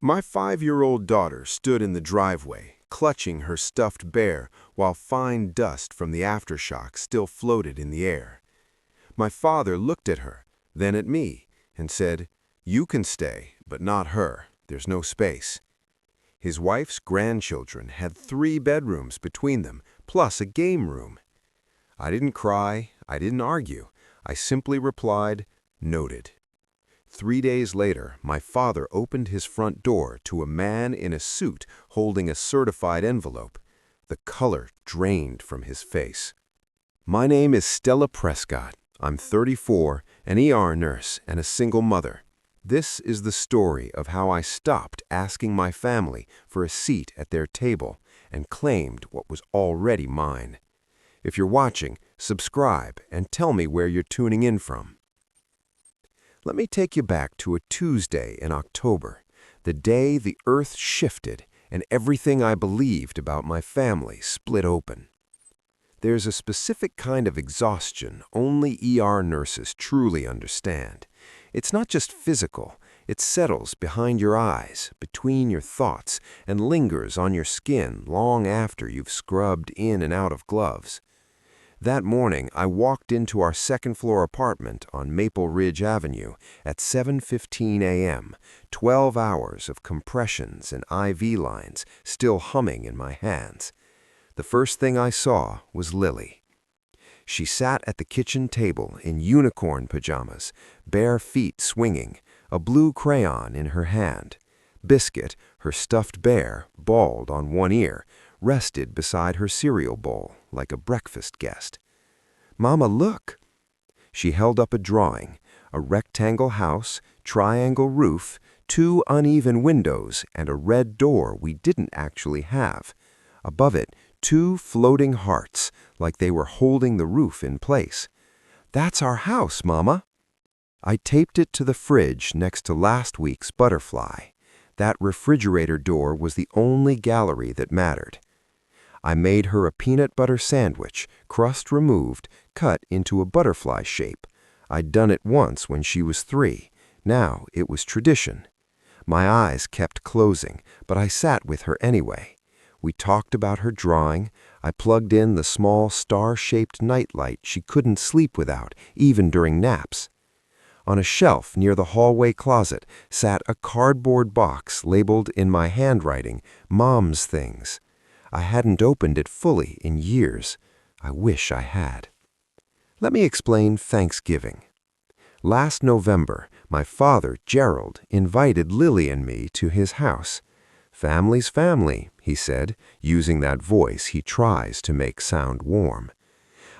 My 5-year-old daughter stood in the driveway, clutching her stuffed bear while fine dust from the aftershock still floated in the air. My father looked at her, then at me, and said, "You can stay, but not her. There's no space." His wife's grandchildren had 3 bedrooms between them, plus a game room. I didn't cry, I didn't argue. I simply replied, "Noted." 3 days later, my father opened his front door to a man in a suit holding a certified envelope. The color drained from his face. "My name is Stella Prescott. I'm 34, an ER nurse, and a single mother. This is the story of how I stopped asking my family for a seat at their table and claimed what was already mine. If you're watching, subscribe and tell me where you're tuning in from." Let me take you back to a Tuesday in October, the day the earth shifted and everything I believed about my family split open. There's a specific kind of exhaustion only ER nurses truly understand. It's not just physical, it settles behind your eyes, between your thoughts, and lingers on your skin long after you've scrubbed in and out of gloves. That morning, I walked into our second-floor apartment on Maple Ridge Avenue at 7:15 a.m., 12 hours of compressions and IV lines still humming in my hands. The first thing I saw was Lily. She sat at the kitchen table in unicorn pajamas, bare feet swinging, a blue crayon in her hand. Biscuit, her stuffed bear, bald on one ear, rested beside her cereal bowl like a breakfast guest. "Mama, look!" She held up a drawing, a rectangle house, triangle roof, 2 uneven windows, and a red door we didn't actually have. Above it, 2 floating hearts, like they were holding the roof in place. "That's our house, Mama." I taped it to the fridge next to last week's butterfly. That refrigerator door was the only gallery that mattered. I made her a peanut butter sandwich, crust removed, cut into a butterfly shape. I'd done it once when she was 3. Now it was tradition. My eyes kept closing, but I sat with her anyway. We talked about her drawing. I plugged in the small star-shaped nightlight she couldn't sleep without, even during naps. On a shelf near the hallway closet sat a cardboard box labeled in my handwriting, "Mom's Things." I hadn't opened it fully in years. I wish I had. Let me explain Thanksgiving. Last November, my father, Gerald, invited Lily and me to his house. "Family's family," he said, using that voice he tries to make sound warm.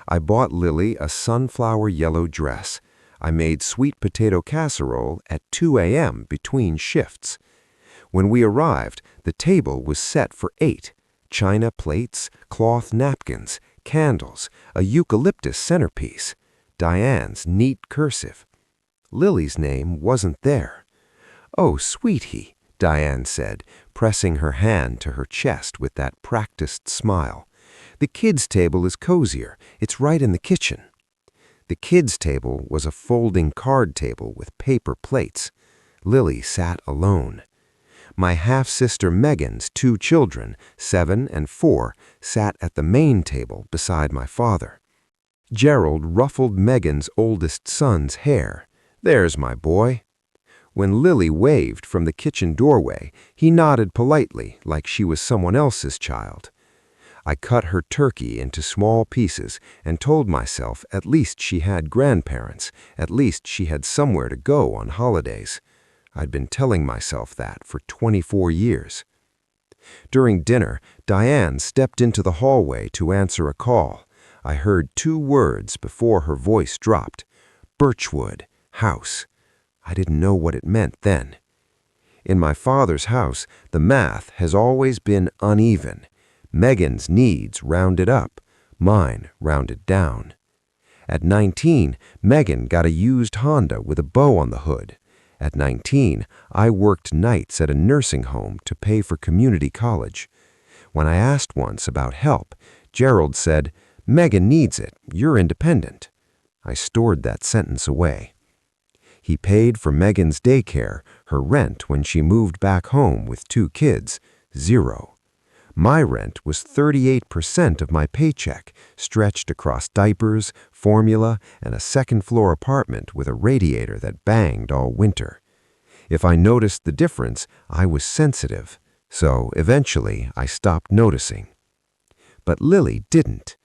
I bought Lily a sunflower yellow dress. I made sweet potato casserole at 2 a.m. between shifts. When we arrived, the table was set for 8. China plates, cloth napkins, candles, a eucalyptus centerpiece, Diane's neat cursive. Lily's name wasn't there. "Oh, sweetie," Diane said, pressing her hand to her chest with that practiced smile. "The kids' table is cozier. It's right in the kitchen." The kids' table was a folding card table with paper plates. Lily sat alone. My half-sister Megan's 2 children, 7 and 4, sat at the main table beside my father. Gerald ruffled Megan's oldest son's hair. "There's my boy." When Lily waved from the kitchen doorway, he nodded politely like she was someone else's child. I cut her turkey into small pieces and told myself at least she had grandparents, at least she had somewhere to go on holidays. I'd been telling myself that for 24 years. During dinner, Diane stepped into the hallway to answer a call. I heard 2 words before her voice dropped. Birchwood, house. I didn't know what it meant then. In my father's house, the math has always been uneven. Megan's needs rounded up, mine rounded down. At 19, Megan got a used Honda with a bow on the hood. At 19, I worked nights at a nursing home to pay for community college. When I asked once about help, Gerald said, "Megan needs it. You're independent." I stored that sentence away. He paid for Megan's daycare, her rent when she moved back home with 2 kids, 0. My rent was 38% of my paycheck, stretched across diapers, formula, and a second-floor apartment with a radiator that banged all winter. If I noticed the difference, I was sensitive, so eventually I stopped noticing. But Lily didn't.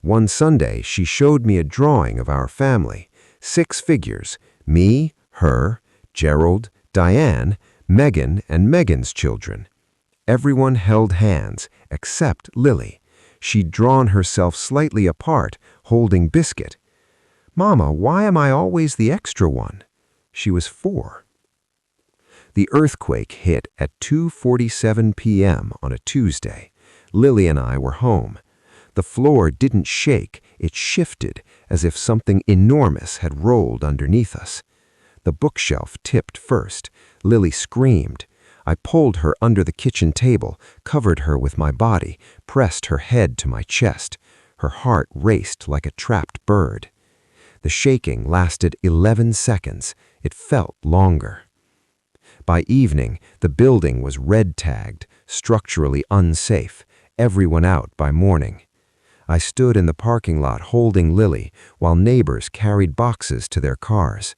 One Sunday, she showed me a drawing of our family, 6 figures, me, her, Gerald, Diane, Megan, and Megan's children. Everyone held hands, except Lily. She'd drawn herself slightly apart, holding Biscuit. "Mama, why am I always the extra one?" She was 4. The earthquake hit at 2:47 p.m. on a Tuesday. Lily and I were home. The floor didn't shake, it shifted, as if something enormous had rolled underneath us. The bookshelf tipped first. Lily screamed. I pulled her under the kitchen table, covered her with my body, pressed her head to my chest. Her heart raced like a trapped bird. The shaking lasted 11 seconds. It felt longer. By evening, the building was red-tagged, structurally unsafe, everyone out by morning. I stood in the parking lot holding Lily while neighbors carried boxes to their cars.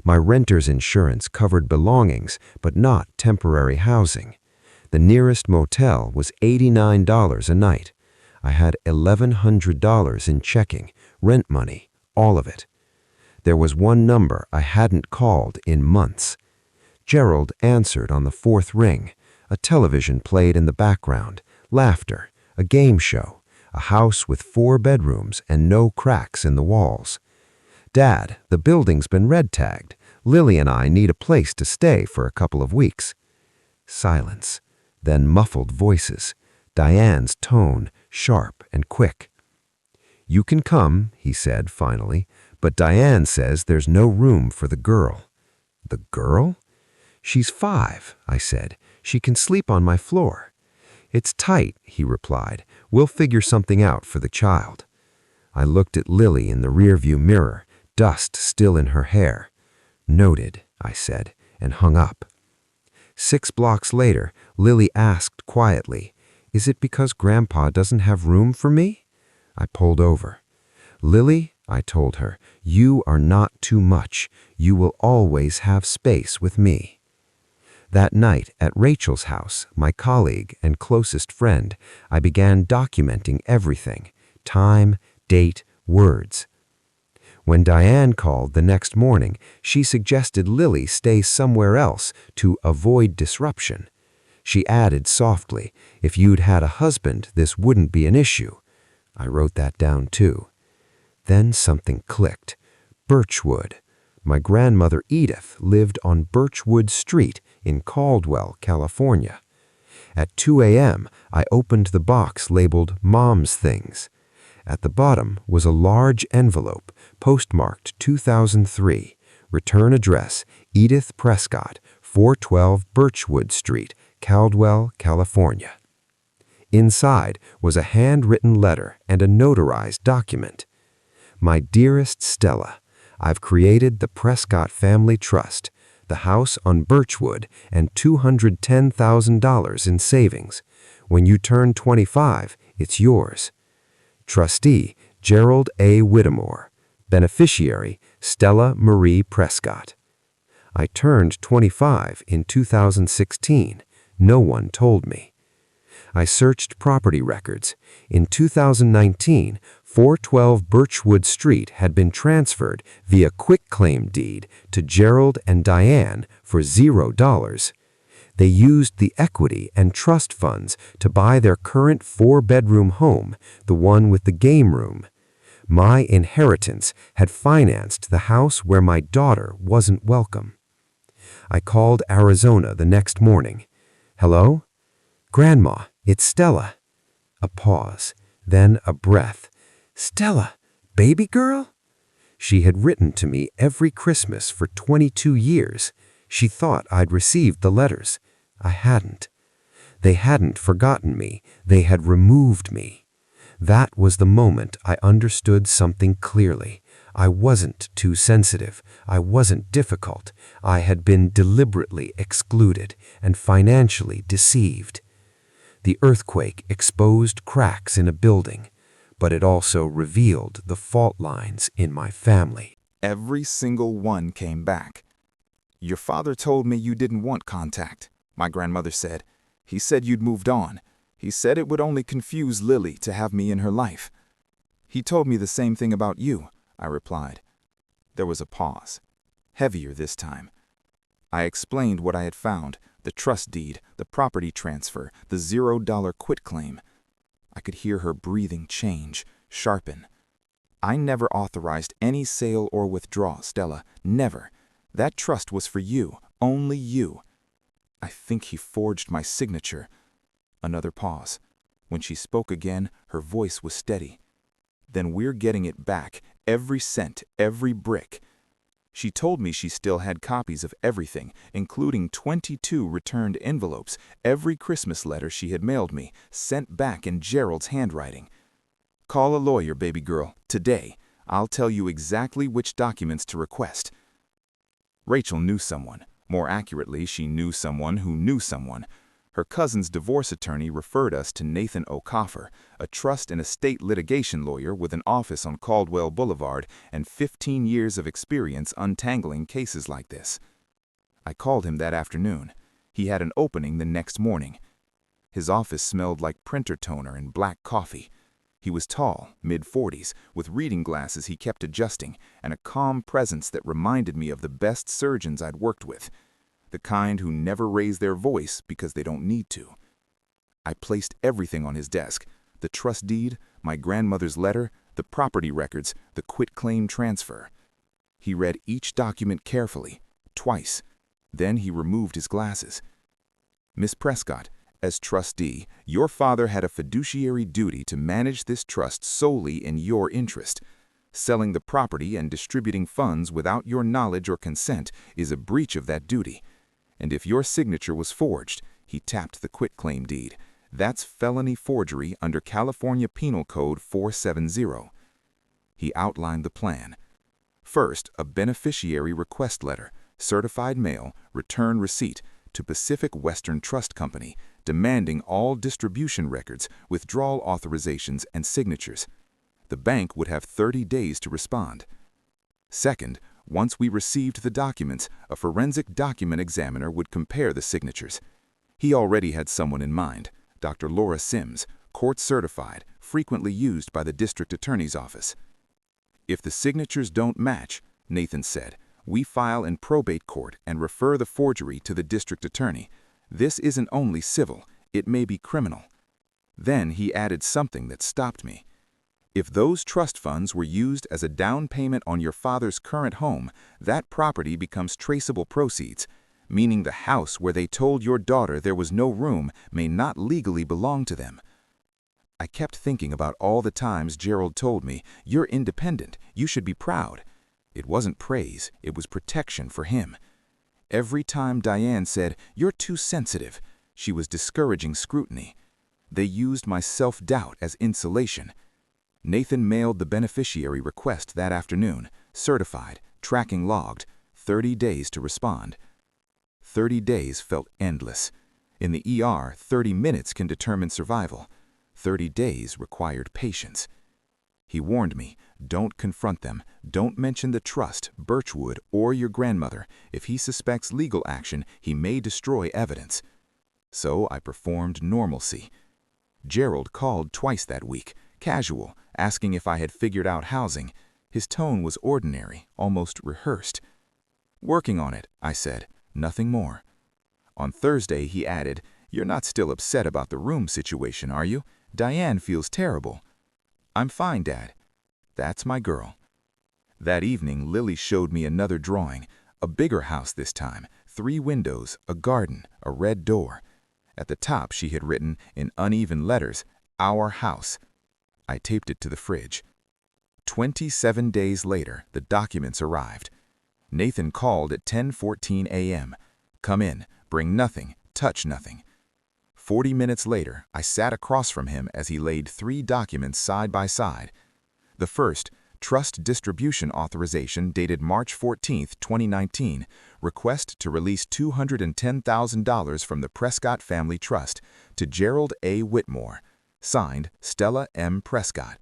My renter's insurance covered belongings, but not temporary housing. The nearest motel was $89 a night. I had $1,100 in checking, rent money, all of it. There was one number I hadn't called in months. Gerald answered on the 4th ring. A television played in the background, laughter, a game show, a house with 4 bedrooms and no cracks in the walls. "Dad, the building's been red-tagged. Lily and I need a place to stay for a couple of weeks." Silence, then muffled voices, Diane's tone sharp and quick. "You can come," he said finally, "but Diane says there's no room for the girl." "The girl?" "She's 5, I said. "She can sleep on my floor." "It's tight," he replied. "We'll figure something out for the child." I looked at Lily in the rearview mirror, dust still in her hair. "Noted," I said, and hung up. 6 blocks later, Lily asked quietly, "Is it because Grandpa doesn't have room for me?" I pulled over. "Lily," I told her, "you are not too much. You will always have space with me." That night at Rachel's house, my colleague and closest friend, I began documenting everything: time, date, words. When Diane called the next morning, she suggested Lily stay somewhere else to avoid disruption. She added softly, "If you'd had a husband, this wouldn't be an issue." I wrote that down too. Then something clicked. Birchwood. My grandmother Edith lived on Birchwood Street in Caldwell, California. At 2 a.m., I opened the box labeled Mom's Things. At the bottom was a large envelope, postmarked 2003, return address Edith Prescott, 412 Birchwood Street, Caldwell, California. Inside was a handwritten letter and a notarized document. "My dearest Stella, I've created the Prescott Family Trust, the house on Birchwood, and $210,000 in savings. When you turn 25, it's yours. Trustee, Gerald A. Whittemore. Beneficiary, Stella Marie Prescott." I turned 25 in 2016. No one told me. I searched property records. In 2019, 412 Birchwood Street had been transferred via quitclaim deed to Gerald and Diane for $0. They used the equity and trust funds to buy their current 4-bedroom home, the one with the game room. My inheritance had financed the house where my daughter wasn't welcome. I called Arizona the next morning. "Hello? Grandma, it's Stella." A pause, then a breath. "Stella, baby girl?" She had written to me every Christmas for 22 years. She thought I'd received the letters. I hadn't. They hadn't forgotten me. They had removed me. That was the moment I understood something clearly. I wasn't too sensitive. I wasn't difficult. I had been deliberately excluded and financially deceived. The earthquake exposed cracks in a building, but it also revealed the fault lines in my family. Every single one came back. Your father told me you didn't want contact, my grandmother said. He said you'd moved on. He said it would only confuse Lily to have me in her life. He told me the same thing about you, I replied. There was a pause, heavier this time. I explained what I had found, the trust deed, the property transfer, the $0 quitclaim. I could hear her breathing change, sharpen. I never authorized any sale or withdrawal, Stella, never. That trust was for you, only you. I think he forged my signature. Another pause. When she spoke again, her voice was steady. Then we're getting it back, every cent, every brick. She told me she still had copies of everything, including 22 returned envelopes, every Christmas letter she had mailed me, sent back in Gerald's handwriting. Call a lawyer, baby girl, today. I'll tell you exactly which documents to request. Rachel knew someone. More accurately, she knew someone who knew someone. Her cousin's divorce attorney referred us to Nathan O'Coffer, a trust and estate litigation lawyer with an office on Caldwell Boulevard and 15 years of experience untangling cases like this. I called him that afternoon. He had an opening the next morning. His office smelled like printer toner and black coffee. He was tall, mid-40s, with reading glasses he kept adjusting, and a calm presence that reminded me of the best surgeons I'd worked with. The kind who never raise their voice because they don't need to. I placed everything on his desk, the trust deed, my grandmother's letter, the property records, the quitclaim transfer. He read each document carefully, twice. Then he removed his glasses. Miss Prescott, as trustee, your father had a fiduciary duty to manage this trust solely in your interest. Selling the property and distributing funds without your knowledge or consent is a breach of that duty. And if your signature was forged, he tapped the quitclaim deed. That's felony forgery under California Penal Code 470. He outlined the plan. First, a beneficiary request letter, certified mail, return receipt, to Pacific Western Trust Company, demanding all distribution records, withdrawal authorizations, and signatures. The bank would have 30 days to respond. Second, once we received the documents, a forensic document examiner would compare the signatures. He already had someone in mind, Dr. Laura Sims, court-certified, frequently used by the district attorney's office. If the signatures don't match, Nathan said, we file in probate court and refer the forgery to the district attorney. This isn't only civil, it may be criminal. Then he added something that stopped me. If those trust funds were used as a down payment on your father's current home, that property becomes traceable proceeds, meaning the house where they told your daughter there was no room may not legally belong to them. I kept thinking about all the times Gerald told me, you're independent, you should be proud. It wasn't praise, it was protection for him. Every time Diane said, you're too sensitive, she was discouraging scrutiny. They used my self-doubt as insulation. Nathan mailed the beneficiary request that afternoon, certified, tracking logged, 30 days to respond. 30 days felt endless. In the ER, 30 minutes can determine survival. 30 days required patience. He warned me, don't confront them, don't mention the trust, Birchwood, or your grandmother. If he suspects legal action, he may destroy evidence. So I performed normalcy. Gerald called twice that week, casual, asking if I had figured out housing. His tone was ordinary, almost rehearsed. Working on it, I said, nothing more. On Thursday, he added, you're not still upset about the room situation, are you? Diane feels terrible. I'm fine, Dad. That's my girl. That evening, Lily showed me another drawing, a bigger house this time, 3 windows, a garden, a red door. At the top, she had written, in uneven letters, our house. I taped it to the fridge. 27 days later, the documents arrived. Nathan called at 10:14 a.m. Come in, bring nothing, touch nothing. 40 minutes later, I sat across from him as he laid 3 documents side by side. The first, Trust distribution authorization dated March 14, 2019. Request to release $210,000 from the Prescott Family Trust to Gerald A. Whitmore. Signed, Stella M. Prescott.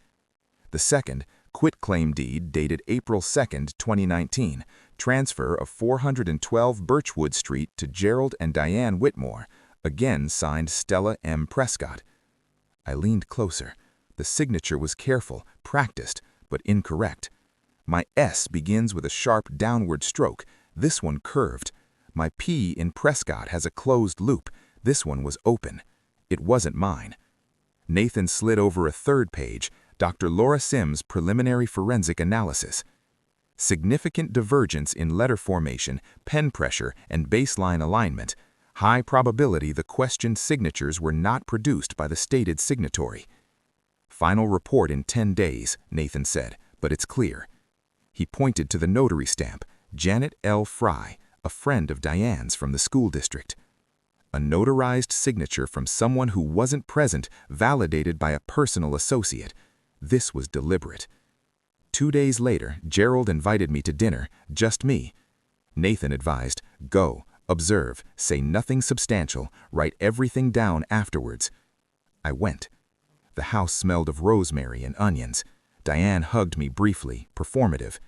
The second, quitclaim deed dated April 2, 2019. Transfer of 412 Birchwood Street to Gerald and Diane Whitmore. Again signed Stella M. Prescott. I leaned closer. The signature was careful, practiced, but incorrect. My S begins with a sharp downward stroke. This one curved. My P in Prescott has a closed loop. This one was open. It wasn't mine. Nathan slid over a third page, Dr. Laura Sims' preliminary forensic analysis. Significant divergence in letter formation, pen pressure, and baseline alignment. High probability the questioned signatures were not produced by the stated signatory. Final report in 10 days, Nathan said, but it's clear. He pointed to the notary stamp, Janet L. Fry, a friend of Diane's from the school district. A notarized signature from someone who wasn't present, validated by a personal associate. This was deliberate. 2 days later, Gerald invited me to dinner, just me. Nathan advised, go, observe, say nothing substantial, write everything down afterwards. I went. The house smelled of rosemary and onions. Diane hugged me briefly, performative.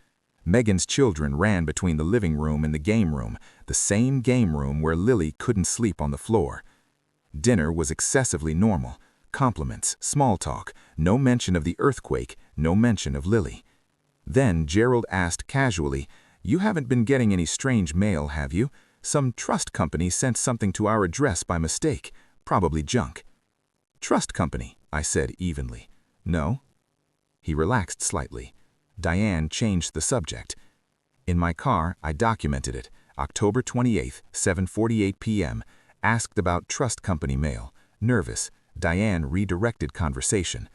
Megan's children ran between the living room and the game room, the same game room where Lily couldn't sleep on the floor. Dinner was excessively normal. Compliments, small talk, no mention of the earthquake, no mention of Lily. Then Gerald asked casually, "You haven't been getting any strange mail, have you? Some trust company sent something to our address by mistake, probably junk." "Trust company," I said evenly. "No." He relaxed slightly. Diane changed the subject. In my car, I documented it. October 28, 7:48 p.m. Asked about trust company mail. Nervous. Diane redirected conversation.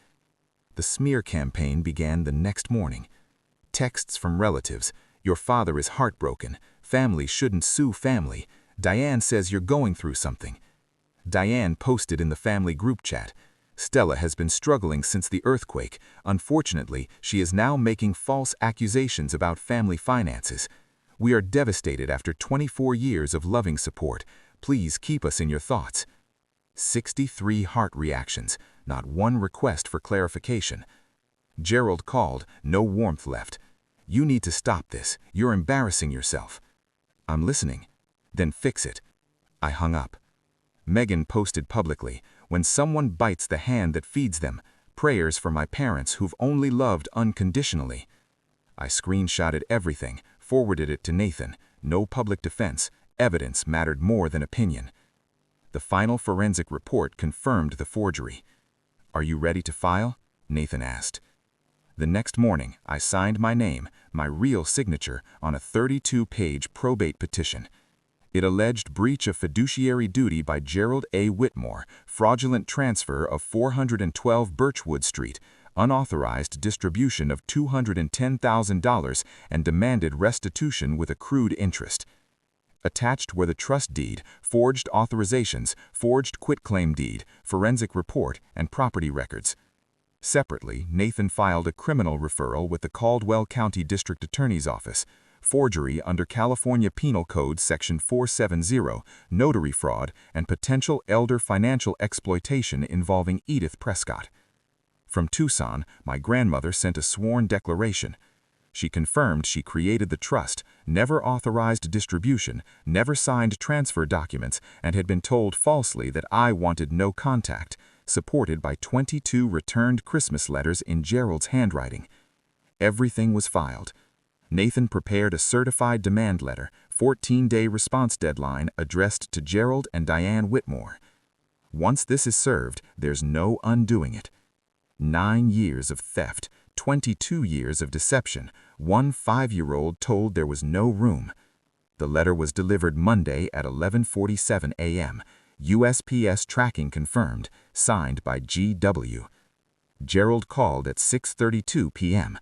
The smear campaign began the next morning. Texts from relatives. "Your father is heartbroken. Family shouldn't sue family. Diane says you're going through something." Diane posted in the family group chat. "Stella has been struggling since the earthquake. Unfortunately, she is now making false accusations about family finances. We are devastated after 24 years of loving support. Please keep us in your thoughts." 63 heart reactions, not one request for clarification. Gerald called, no warmth left. "You need to stop this. You're embarrassing yourself." "I'm listening." "Then fix it." I hung up. Megan posted publicly, "When someone bites the hand that feeds them, prayers for my parents who've only loved unconditionally." I screenshotted everything, forwarded it to Nathan. No public defense. Evidence mattered more than opinion. The final forensic report confirmed the forgery. "Are you ready to file?" Nathan asked. The next morning, I signed my name, my real signature, on a 32-page probate petition. It alleged breach of fiduciary duty by Gerald A. Whitmore, fraudulent transfer of 412 Birchwood Street, unauthorized distribution of $210,000, and demanded restitution with accrued interest. Attached were the trust deed, forged authorizations, forged quitclaim deed, forensic report, and property records. Separately, Nathan filed a criminal referral with the Caldwell County District Attorney's Office. Forgery under California Penal Code Section 470, notary fraud, and potential elder financial exploitation involving Edith Prescott. From Tucson, my grandmother sent a sworn declaration. She confirmed she created the trust, never authorized distribution, never signed transfer documents, and had been told falsely that I wanted no contact, supported by 22 returned Christmas letters in Gerald's handwriting. Everything was filed. Nathan prepared a certified demand letter, 14-day response deadline addressed to Gerald and Diane Whitmore. Once this is served, there's no undoing it. 9 years of theft, 22 years of deception, one 5-year-old told there was no room. The letter was delivered Monday at 11:47 a.m. USPS tracking confirmed, signed by G.W. Gerald called at 6:32 p.m.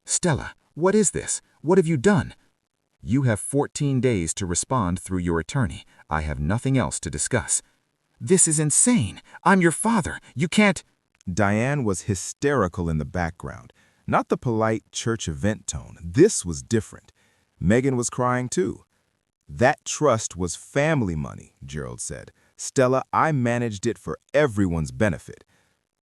"Stella, what is this? What have you done?" "You have 14 days to respond through your attorney. I have nothing else to discuss." "This is insane. I'm your father. You can't—" Diane was hysterical in the background. Not the polite church event tone. This was different. Megan was crying too. That trust was family money, Gerald said. Stella, I managed it for everyone's benefit.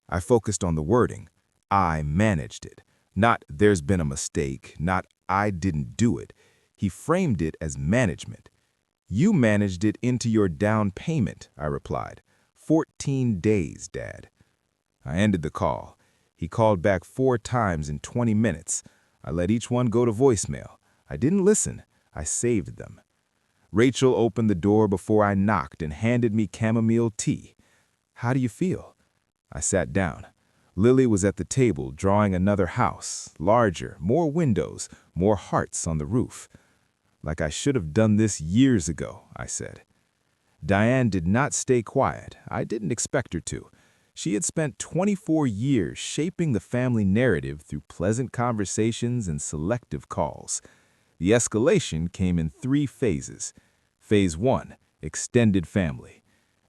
I focused on the wording. I managed it. Not there's been a mistake, not I didn't do it. He framed it as management. You managed it into your down payment, I replied. 14 days, Dad. I ended the call. He called back 4 times in 20 minutes. I let each one go to voicemail. I didn't listen. I saved them. Rachel opened the door before I knocked and handed me chamomile tea. How do you feel? I sat down. Lily was at the table drawing another house, larger, more windows, more hearts on the roof. Like I should have done this years ago, I said. Diane did not stay quiet. I didn't expect her to. She had spent 24 years shaping the family narrative through pleasant conversations and selective calls. The escalation came in 3 phases. Phase 1, extended family.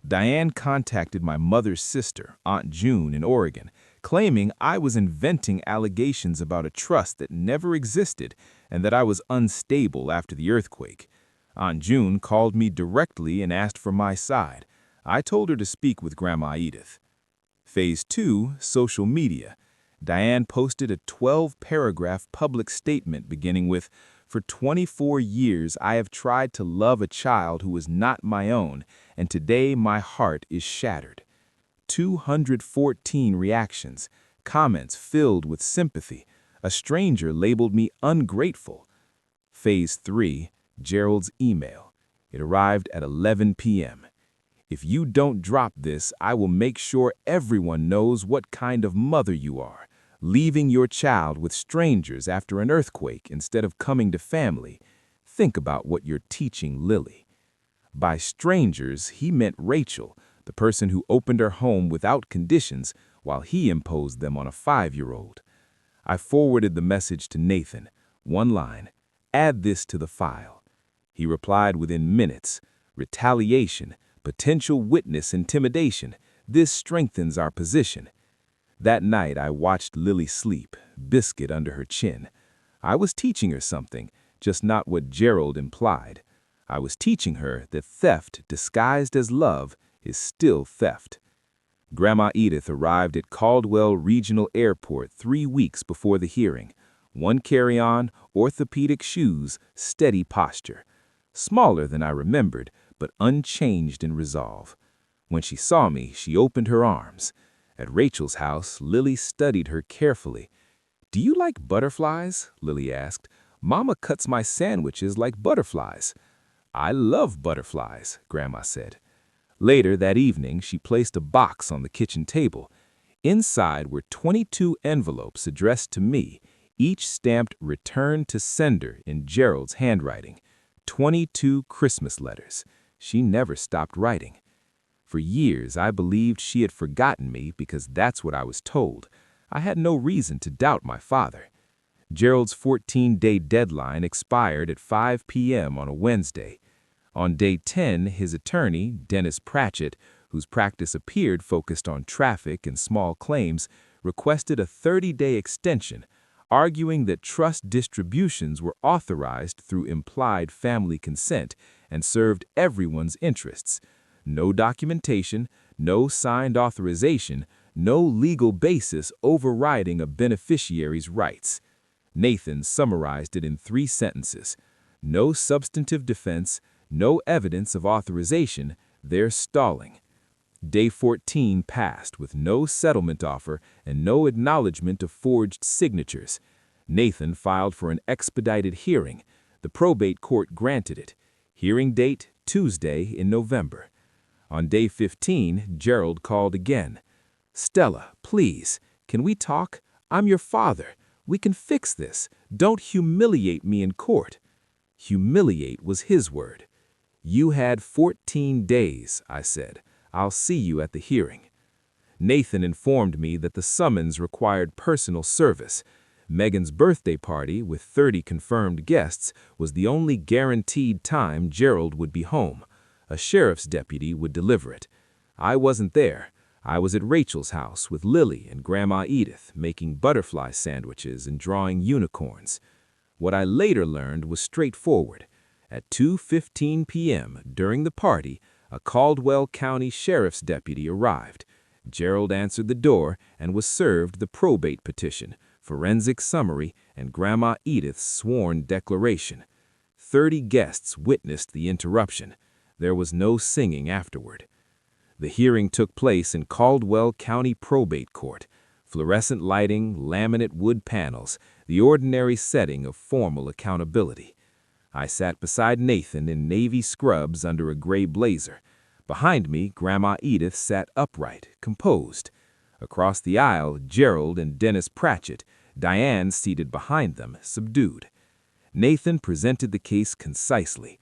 Diane contacted my mother's sister, Aunt June, in Oregon, claiming I was inventing allegations about a trust that never existed and that I was unstable after the earthquake. Aunt June called me directly and asked for my side. I told her to speak with Grandma Edith. Phase 2, social media. Diane posted a 12-paragraph public statement beginning with, "For 24 years I have tried to love a child who was not my own, and today my heart is shattered." 214 reactions, comments filled with sympathy. A stranger labeled me ungrateful. Phase 3, Gerald's email. It arrived at 11 p.m. "If you don't drop this, I will make sure everyone knows what kind of mother you are. Leaving your child with strangers after an earthquake instead of coming to family. Think about what you're teaching Lily." By strangers, he meant Rachel, the person who opened her home without conditions while he imposed them on a 5-year-old. I forwarded the message to Nathan. 1 line, "Add this to the file." He replied within minutes, "Retaliation, potential witness intimidation. This strengthens our position." That night, I watched Lily sleep, biscuit under her chin. I was teaching her something, just not what Gerald implied. I was teaching her that theft disguised as love is still theft. Grandma Edith arrived at Caldwell Regional Airport 3 weeks before the hearing. 1 carry-on, orthopedic shoes, steady posture. Smaller than I remembered, but unchanged in resolve. When she saw me, she opened her arms. At Rachel's house, Lily studied her carefully. "Do you like butterflies?" Lily asked. "Mama cuts my sandwiches like butterflies." "I love butterflies," Grandma said. Later that evening, she placed a box on the kitchen table. Inside were 22 envelopes addressed to me, each stamped "Return to Sender" in Gerald's handwriting. 22 Christmas letters. She never stopped writing. For years, I believed she had forgotten me because that's what I was told. I had no reason to doubt my father. Gerald's 14-day deadline expired at 5 p.m. on a Wednesday. On day 10, his attorney, Dennis Pratchett, whose practice appeared focused on traffic and small claims, requested a 30-day extension, arguing that trust distributions were authorized through implied family consent and served everyone's interests. No documentation, no signed authorization, no legal basis overriding a beneficiary's rights. Nathan summarized it in 3 sentences. No substantive defense, no evidence of authorization, they're stalling. Day 14 passed with no settlement offer and no acknowledgement of forged signatures. Nathan filed for an expedited hearing. The probate court granted it. Hearing date, Tuesday in November. On day 15, Gerald called again. "Stella, please, can we talk? I'm your father. We can fix this. Don't humiliate me in court." Humiliate was his word. "You had 14 days, I said. I'll see you at the hearing." Nathan informed me that the summons required personal service. Megan's birthday party, with 30 confirmed guests, was the only guaranteed time Gerald would be home. A sheriff's deputy would deliver it. I wasn't there. I was at Rachel's house with Lily and Grandma Edith making butterfly sandwiches and drawing unicorns. What I later learned was straightforward. At 2:15 p.m. during the party, a Caldwell County Sheriff's deputy arrived. Gerald answered the door and was served the probate petition, forensic summary, and Grandma Edith's sworn declaration. 30 guests witnessed the interruption. There was no singing afterward. The hearing took place in Caldwell County Probate Court. Fluorescent lighting, laminate wood panels, the ordinary setting of formal accountability. I sat beside Nathan in navy scrubs under a gray blazer. Behind me, Grandma Edith sat upright, composed. Across the aisle, Gerald and Dennis Pratchett, Diane seated behind them, subdued. Nathan presented the case concisely.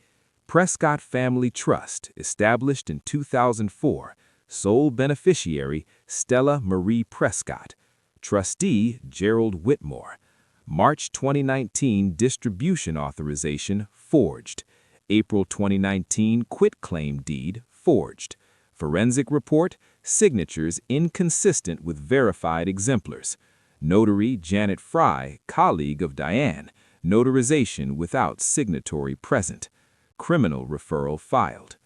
Prescott Family Trust, established in 2004, sole beneficiary Stella Marie Prescott, trustee Gerald Whitmore. March 2019 distribution authorization forged. April 2019 quitclaim deed forged. Forensic report, signatures inconsistent with verified exemplars. Notary Janet Fry, colleague of Diane, notarization without signatory present. Criminal referral filed.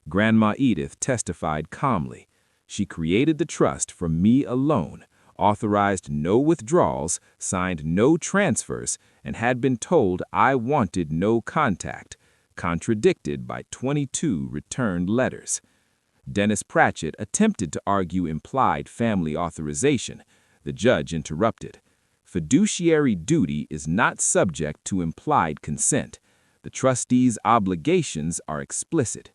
Grandma Edith testified calmly. She created the trust for me alone, authorized no withdrawals, signed no transfers, and had been told I wanted no contact, contradicted by 22 returned letters. Dennis Pratchett attempted to argue implied family authorization. The judge interrupted. Fiduciary duty is not subject to implied consent. The trustee's obligations are explicit.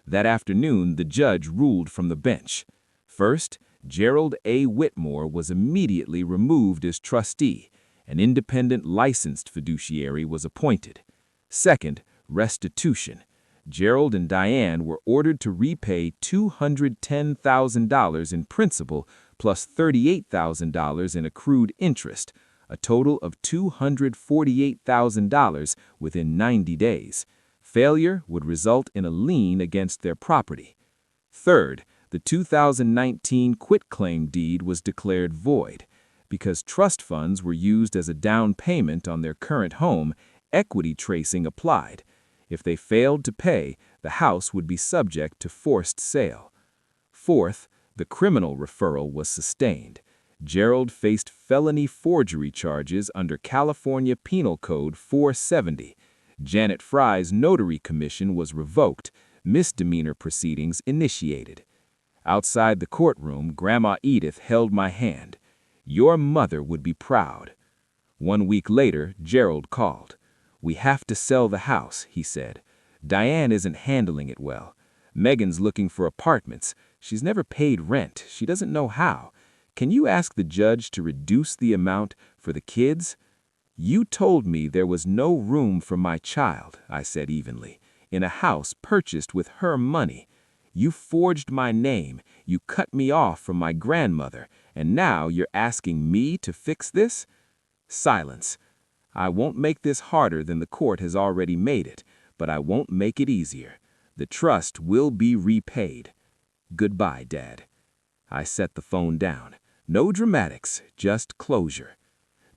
That afternoon, the judge ruled from the bench. First, Gerald A. Whitmore was immediately removed as trustee. An independent licensed fiduciary was appointed. Second, restitution. Gerald and Diane were ordered to repay $210,000 in principal plus $38,000 in accrued interest, a total of $248,000 within 90 days. Failure would result in a lien against their property. Third, the 2019 quitclaim deed was declared void. Because trust funds were used as a down payment on their current home, equity tracing applied. If they failed to pay, the house would be subject to forced sale. Fourth, the criminal referral was sustained. Gerald faced felony forgery charges under California Penal Code 470. Janet Fry's notary commission was revoked, misdemeanor proceedings initiated. Outside the courtroom, Grandma Edith held my hand. Your mother would be proud. 1 week later, Gerald called. We have to sell the house, he said. Diane isn't handling it well. Megan's looking for apartments. She's never paid rent. She doesn't know how. Can you ask the judge to reduce the amount for the kids? You told me there was no room for my child, I said evenly, in a house purchased with her money. You forged my name, you cut me off from my grandmother, and now you're asking me to fix this? Silence. I won't make this harder than the court has already made it, but I won't make it easier. The trust will be repaid. Goodbye, Dad. I set the phone down. No dramatics, just closure.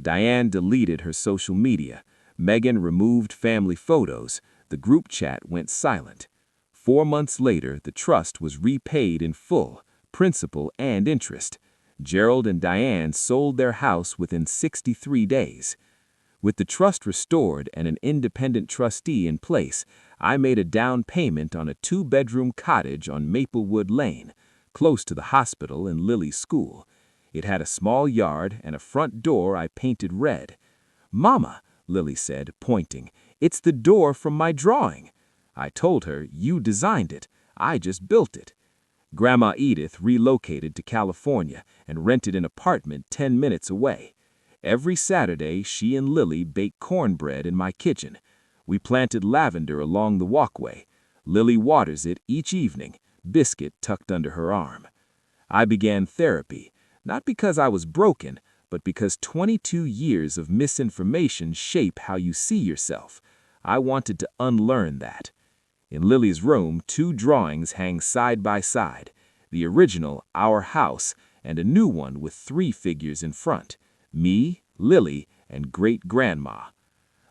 Diane deleted her social media. Megan removed family photos. The group chat went silent. 4 months later, the trust was repaid in full, principal and interest. Gerald and Diane sold their house within 63 days. With the trust restored and an independent trustee in place, I made a down payment on a 2-bedroom cottage on Maplewood Lane, close to the hospital and Lily's school. It had a small yard and a front door I painted red. Mama, Lily said, pointing, it's the door from my drawing. I told her, you designed it. I just built it. Grandma Edith relocated to California and rented an apartment 10 minutes away. Every Saturday, she and Lily baked cornbread in my kitchen. We planted lavender along the walkway. Lily waters it each evening, Biscuit tucked under her arm. I began therapy, not because I was broken, but because 22 years of misinformation shape how you see yourself. I wanted to unlearn that. In Lily's room, 2 drawings hang side by side. the original Our House, and a new one with 3 figures in front: me, Lily, and great-grandma.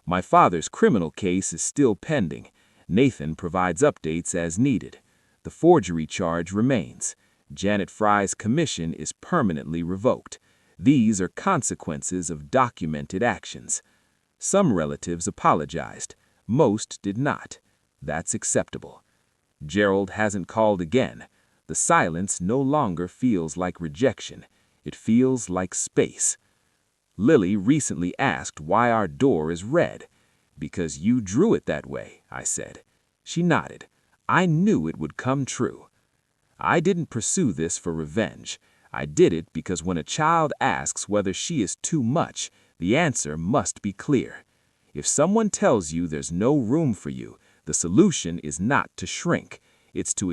My father's criminal case is still pending. Nathan provides updates as needed. The forgery charge remains. Janet Fry's commission is permanently revoked. These are consequences of documented actions. Some relatives apologized. Most did not. That's acceptable. Gerald hasn't called again. The silence no longer feels like rejection. It feels like space. Lily recently asked why our door is red. "Because you drew it that way," I said. She nodded. I knew it would come true. I didn't pursue this for revenge. I did it because when a child asks whether she is too much, the answer must be clear. If someone tells you there's no room for you, the solution is not to shrink. It's to